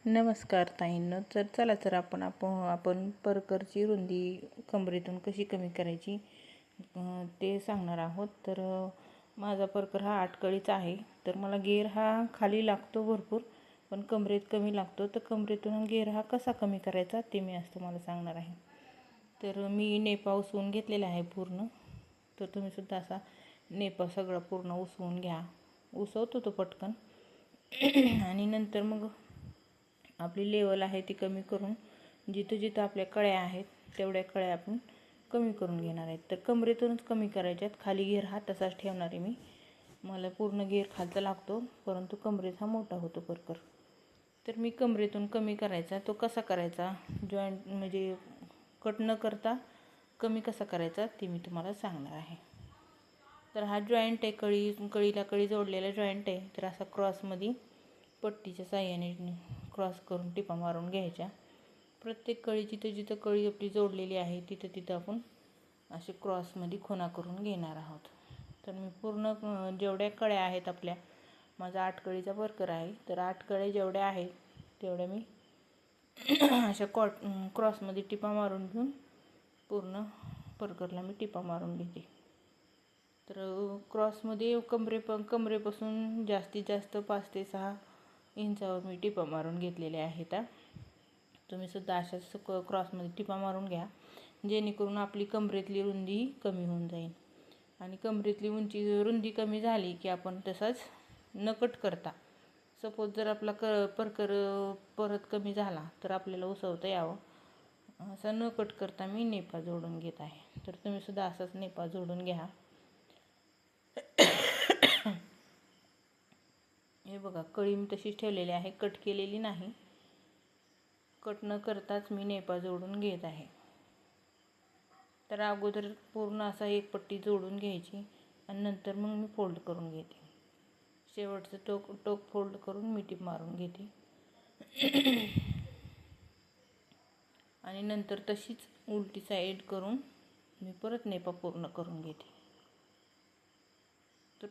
नमस्कार ताईंनो. तर चला तर आपण परकरची रुंदी कमरेतून कशी कमी करायची ते सांगणार आहोत. तर माझा परकर हा 8 कळीचा आहे. तर मला घेर हा खाली लागतो भरपूर, पण कमरेत कमी लागतो. तर कमरेतून घेर हा कसा कमी करायचा ते मी आज तुम्हाला सांगणार आहे. तर मी नेपा उसवून घेतलेला आहे पूर्ण. तर तुम्हीसुद्धा असा नेपा सगळा पूर्ण उसवून घ्या. उसवतो तो पटकन आणि नंतर मग आपली लेवल आहे ती कमी करून जिथं जिथं आपल्या कळ्या आहेत तेवढ्या कळ्या आपण कमी करून घेणार आहेत. तर कमरेतूनच कमी करायच्यात. खाली घेर हा तसाच ठेवणार आहे मी. मला पूर्ण घेर खालचा लागतो, परंतु कमरेत हा मोठा होतो परकर. तर मी कमरेतून कमी करायचा तो कसा करायचा, जॉईंट म्हणजे कट न करता कमी कसा करायचा ते मी तुम्हाला सांगणार आहे. तर हा जॉईंट आहे, कळीला कळी जोडलेला जॉईंट आहे. तर असा क्रॉसमध्ये पट्टीच्या साह्याने क्रॉस करून टिपा मारून घ्यायच्या. प्रत्येक कळी जिथं जिथं कळी आपली जोडलेली आहे तिथं तिथं आपण असे क्रॉसमध्ये खुणा करून घेणार आहोत. तर मी पूर्ण जेवढ्या कळ्या आहेत आपल्या, माझा 8 कळीचा परकर आहे. तर 8 कळ्या जेवढ्या आहेत तेवढ्या मी अशा क्रॉसमध्ये टिपा मारून घेऊन पूर्ण परकरला मी टिपा मारून घेते. तर क्रॉसमध्ये कमरेपासून जास्तीत जास्त 5 ते 6 इंचावर मी टिपा मारून घेतलेल्या आहेत. तुम्हीसुद्धा अशाच क्रॉसमध्ये टिपा मारून घ्या, जेणेकरून आपली कमरेतली रुंदी कमी होऊन जाईल. आणि कमरेतली रुंदी कमी झाली की आपण तसाच न कट करता, सपोज जर आपला परकर परत कमी झाला तर आपल्याला उसवता यावं असं न कट करता मी नेपा जोडून घेत आहे. तर तुम्हीसुद्धा असाच नेपा जोडून घ्या. हे बघा, कळी मी तशीच ठेवलेली आहे, कट केलेली नाही. कट न करताच मी नेपा जोडून घेत आहे. तर अगोदर पूर्ण असा एक पट्टी जोडून घ्यायची आणि नंतर मग मी फोल्ड करून घेते. शेवटचं टोक फोल्ड करून मी टिप मारून घेते आणि नंतर तशीच उलटी साईड करून मी परत नेपा पूर्ण करून घेते. तर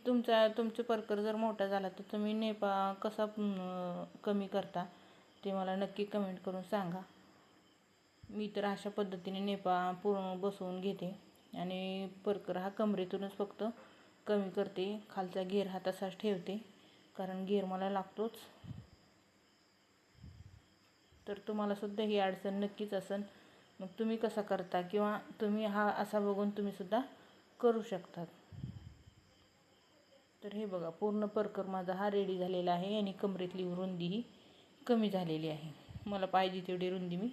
तुमचं परकर जर मोठा झाला तर तुम्ही नेपा कसा कमी करता ते मला नक्की कमेंट करून सांगा. मी तर अशा पद्धतीने नेपा पूर्ण बसवून घेते आणि परकर हा कमरेतूनच फक्त कमी करते. खालचा घेर हा तसाच ठेवते, कारण घेर मला लागतोच. तर तुम्हालासुद्धा ही अडचण नक्कीच असेल. मग तुम्ही कसा करता, किंवा तुम्ही हा असा बघून तुम्हीसुद्धा करू शकता. तर हे बघा, पूर्ण परकर माझा हा रेडी झालेला आहे आणि कमरेतली रुंदी ही कमी झालेली आहे. मला पाहिजे तेवढी रुंदी मी